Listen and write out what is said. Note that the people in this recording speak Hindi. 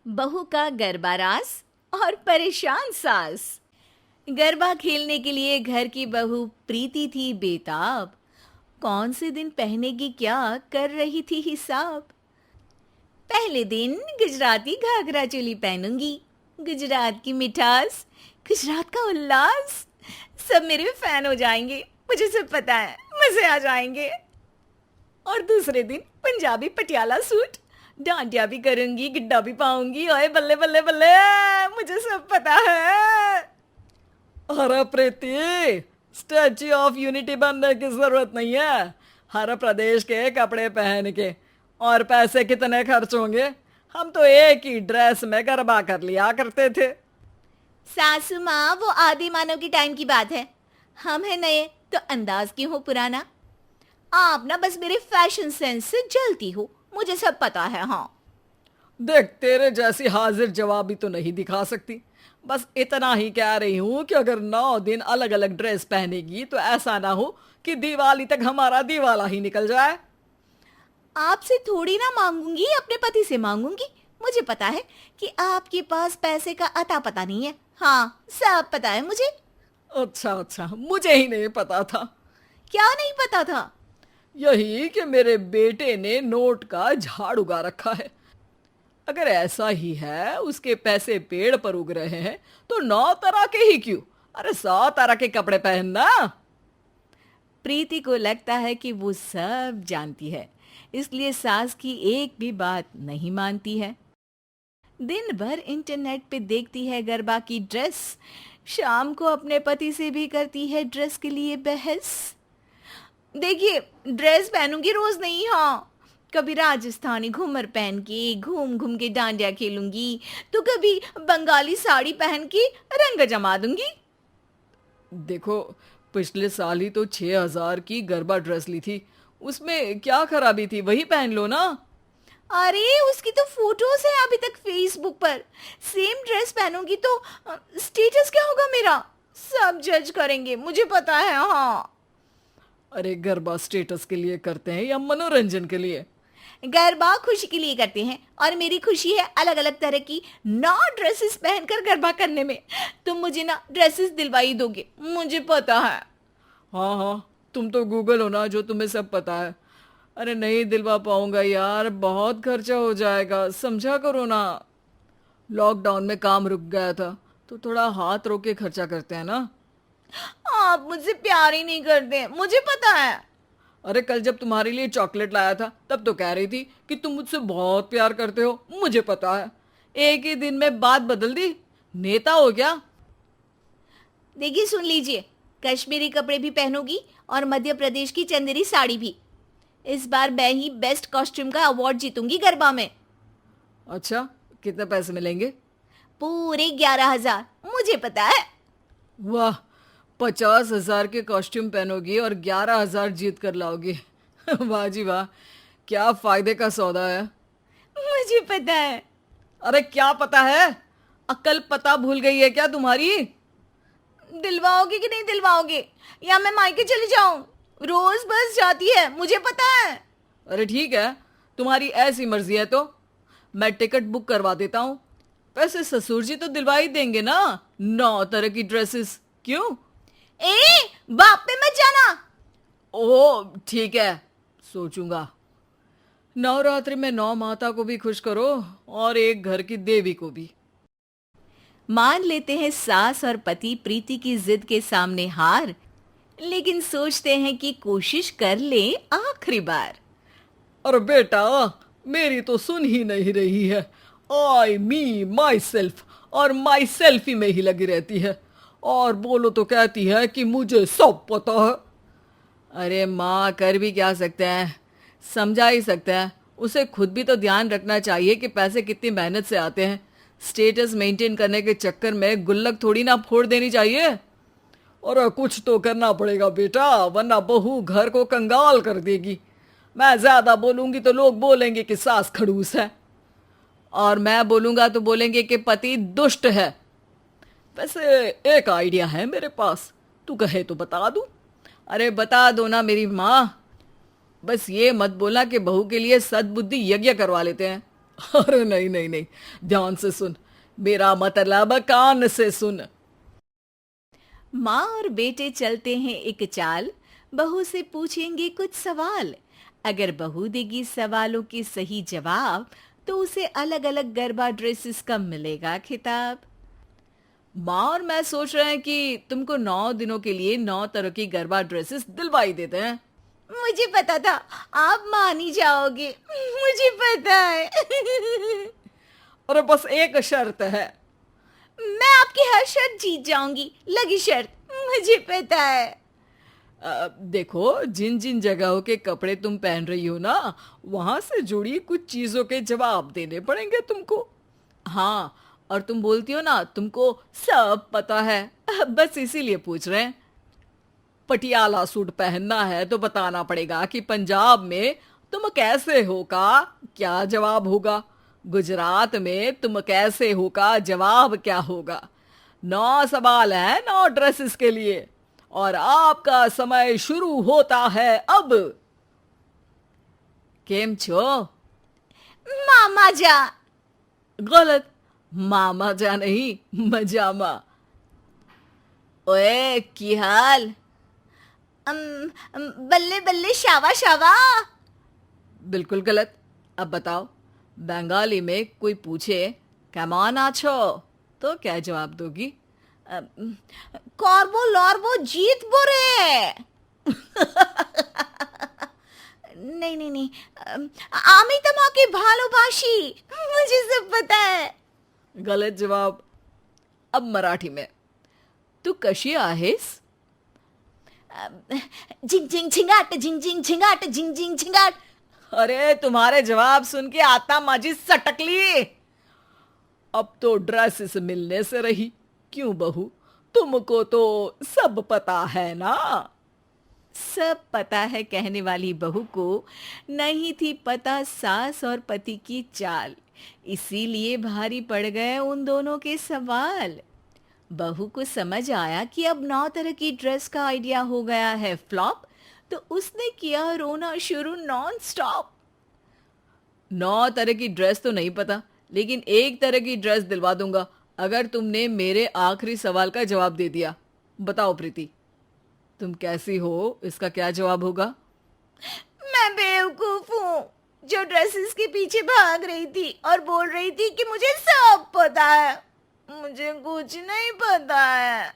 बहू का गरबा रास और परेशान सास। गरबा खेलने के लिए घर की बहू प्रीति थी बेताब। कौन से दिन पहनेगी क्या कर रही थी हिसाब। पहले दिन गुजराती घाघरा चोली पहनूंगी। गुजरात की मिठास, गुजरात का उल्लास, सब मेरे फैन हो जाएंगे। मुझे सब पता है, मजे आ जाएंगे। और दूसरे दिन पंजाबी पटियाला सूट, डांडिया भी करूंगी, गिड्डा भी पाऊंगी। ओए बल्ले बल्ले बल्ले, मुझे सब पता है। अरे प्रीति, स्टैच्यू ऑफ यूनिटी बनने की जरूरत नहीं है। हर प्रदेश के कपड़े पहन के और पैसे कितने खर्च होंगे। हम तो एक ही ड्रेस में गरबा कर लिया करते थे। सासू माँ, वो आदि मानव की टाइम की बात है। हम है नए तो अंदाज क्यों हो पुराना। आप ना बस मेरे फैशन सेंस से जलती हो, मुझे सब पता है। हाँ, देख, तेरे जैसी हाजिर जवाबी तो नहीं दिखा सकती। बस इतना ही कह रही हूँ कि अगर 9 दिन अलग अलग ड्रेस पहनेगी तो ऐसा ना हो कि दिवाली तक हमारा दिवाला ही निकल जाए। आपसे थोड़ी ना मांगूंगी, अपने पति से मांगूंगी। मुझे पता है कि आपके पास पैसे का अता पता नहीं है। हाँ, सब पता है मुझे। अच्छा अच्छा, मुझे ही नहीं पता था। क्या नहीं पता था? यही कि मेरे बेटे ने नोट का झाड़ उगा रखा है। अगर ऐसा ही है, उसके पैसे पेड़ पर उग रहे हैं, तो 9 तरह के ही क्यों, अरे 100 तरह के कपड़े पहनना। प्रीति को लगता है कि वो सब जानती है, इसलिए सास की एक भी बात नहीं मानती है। दिन भर इंटरनेट पे देखती है गरबा की ड्रेस। शाम को अपने पति से भी करती है ड्रेस के लिए बहस। देखिए, ड्रेस पहनूंगी रोज नहीं। हाँ, कभी राजस्थानी घूमर पहन के घूम घूम के डांडिया खेलूंगी, तो कभी बंगाली साड़ी पहन के रंग जमा दूंगी। देखो, पिछले साल ही तो 6,000 की गरबा ड्रेस ली थी। उसमें क्या खराबी थी, वही पहन लो ना। अरे, उसकी तो फोटोज है अभी तक फेसबुक पर। सेम ड्रेस पहनूंगी तो स्टेटस क्या होगा मेरा, सब जज करेंगे, मुझे पता है। हाँ, अरे, गरबा स्टेटस के लिए करते हैं या मनोरंजन के लिए? गरबा खुशी के लिए करते हैं और मेरी खुशी है अलग अलग तरह की 9 ड्रेसेस पहनकर गरबा करने में। तुम मुझे ना ड्रेसेस दिलवाई दोगे, मुझे पता है। हाँ हाँ, तुम तो गूगल हो ना, जो तुम्हें सब पता है। अरे नहीं दिलवा पाऊंगा यार, बहुत खर्चा हो जाएगा, समझा करो ना। लॉकडाउन में काम रुक गया था, तो थोड़ा हाथ रोक के खर्चा करते हैं ना। आप मुझसे प्यार ही नहीं करते, मुझे पता है। अरे कल जब तुम्हारे लिए चॉकलेट लाया था, तब तो कह रही थी कि तुम मुझसे बहुत प्यार करते हो, मुझे पता है। एक ही दिन में बात बदल दी, नेता हो क्या? देखिए, सुन लीजिए, कश्मीरी कपड़े भी पहनूंगी और मध्य प्रदेश की चंदेरी साड़ी भी। इस बार मैं ही बेस्ट कॉस्ट्यूम का अवार्ड जीतूंगी गरबा में। अच्छा, कितने पैसे मिलेंगे? पूरे 11,000, मुझे पता है। वाह, 50,000 के कॉस्ट्यूम पहनोगी और 11,000 जीत कर लाओगी। वाह जी वाह, क्या फायदे का सौदा है। मुझे पता है। अरे क्या पता है? अक्ल पता भूल गई है क्या तुम्हारी? दिलवाओगे कि नहीं दिलवाओगे, या मैं मायके चली जाऊं? रोज बस जाती है, मुझे पता है। अरे ठीक है, तुम्हारी ऐसी मर्जी है तो मैं टिकट बुक करवा देता हूँ। वैसे ससुर जी तो दिलवा ही देंगे ना 9 तरह की ड्रेसेस, क्यों? ए, बाप पे मत जाना। ओ ठीक है, सोचूंगा। नवरात्रि में 9 माता को भी खुश करो और एक घर की देवी को भी। मान लेते हैं सास और पति प्रीति की जिद के सामने हार, लेकिन सोचते हैं कि कोशिश कर ले आखिरी बार। अरे बेटा, मेरी तो सुन ही नहीं रही है। आई मी माई सेल्फ और माई सेल्फ ही में ही लगी रहती है। और बोलो तो कहती है कि मुझे सब पता है। अरे माँ, कर भी क्या सकते हैं, समझा ही सकता है। उसे खुद भी तो ध्यान रखना चाहिए कि पैसे कितनी मेहनत से आते हैं। स्टेटस मेंटेन करने के चक्कर में गुल्लक थोड़ी ना फोड़ देनी चाहिए। और कुछ तो करना पड़ेगा बेटा, वरना बहू घर को कंगाल कर देगी। मैं ज्यादा बोलूंगी तो लोग बोलेंगे कि सास खड़ूस है, और मैं बोलूंगा तो बोलेंगे कि पति दुष्ट है। वैसे एक आइडिया है मेरे पास, तू कहे तो बता दूं? अरे बता दो ना मेरी माँ। बस ये मत बोला कि बहू के लिए सद्बुद्धि यज्ञ करवा लेते हैं। अरे नहीं नहीं नहीं, ध्यान से सुन, मेरा मतलब कान से सुन। माँ और बेटे चलते हैं एक चाल, बहू से पूछेंगे कुछ सवाल। अगर बहू देगी सवालों के सही जवाब, तो उसे अलग अलग गरबा ड्रेसेस का मिलेगा खिताब। माँ और मैं सोच रहे हैं कि तुमको 9 दिनों के लिए 9 तरह की गरबा ड्रेसेस दिलवाई देते हैं। मुझे पता था आप मान ही जाओगे, मुझे पता है। और बस एक शर्त है। मैं आपकी हर शर्त जीत जाऊंगी, लगी शर्त, मुझे पता है। देखो, जिन जिन जगहों के कपड़े तुम पहन रही हो ना, वहां से जुड़ी कुछ चीजों के जवाब देने पड़ेंगे तुमको। हाँ, और तुम बोलती हो ना तुमको सब पता है, बस इसीलिए पूछ रहे हैं। पटियाला सूट पहनना है तो बताना पड़ेगा कि पंजाब में तुम कैसे हो का क्या जवाब होगा, गुजरात में तुम कैसे हो का जवाब क्या होगा। 9 सवाल है 9 ड्रेसेस के लिए, और आपका समय शुरू होता है अब। केम छो? मामा जा। गलत, मामा जा नहीं, मजामा। ओए की हाल? बल्ले बल्ले शावा शावा। बिल्कुल गलत। अब बताओ, बंगाली में कोई पूछे कैमन आछो तो क्या जवाब दोगी? করবো লড়বো জিতবো রে। नहीं नहीं नहीं, আমি তোমাকে ভালোবাসি, मुझे सब पता है। गलत जवाब। अब मराठी में, तू कशी आहेस? झिंग झिंग झिंगाट, झिंग झिंग झिंगाट, झिंग झिंग झिंगाट। अरे तुम्हारे जवाब सुन के आता माझी सटकली। अब तो ड्रेसेस मिलने से रही। क्यों बहू, तुमको तो सब पता है ना? सब पता है कहने वाली बहू को नहीं थी पता सास और पति की चाल, इसीलिए भारी पड़ गए उन दोनों के सवाल। बहू को समझ आया कि अब 9 तरह की ड्रेस का आइडिया हो गया है फ्लॉप, तो उसने किया रोना शुरू नॉन स्टॉप। 9 तरह की ड्रेस तो नहीं पता, लेकिन एक तरह की ड्रेस दिलवा दूंगा अगर तुमने मेरे आखिरी सवाल का जवाब दे दिया। बताओ प्रीति, तुम कैसी हो, इसका क्या जवाब होगा? मैं बेवकूफ हूँ जो ड्रेसेस के पीछे भाग रही थी और बोल रही थी कि मुझे सब पता है। मुझे कुछ नहीं पता है।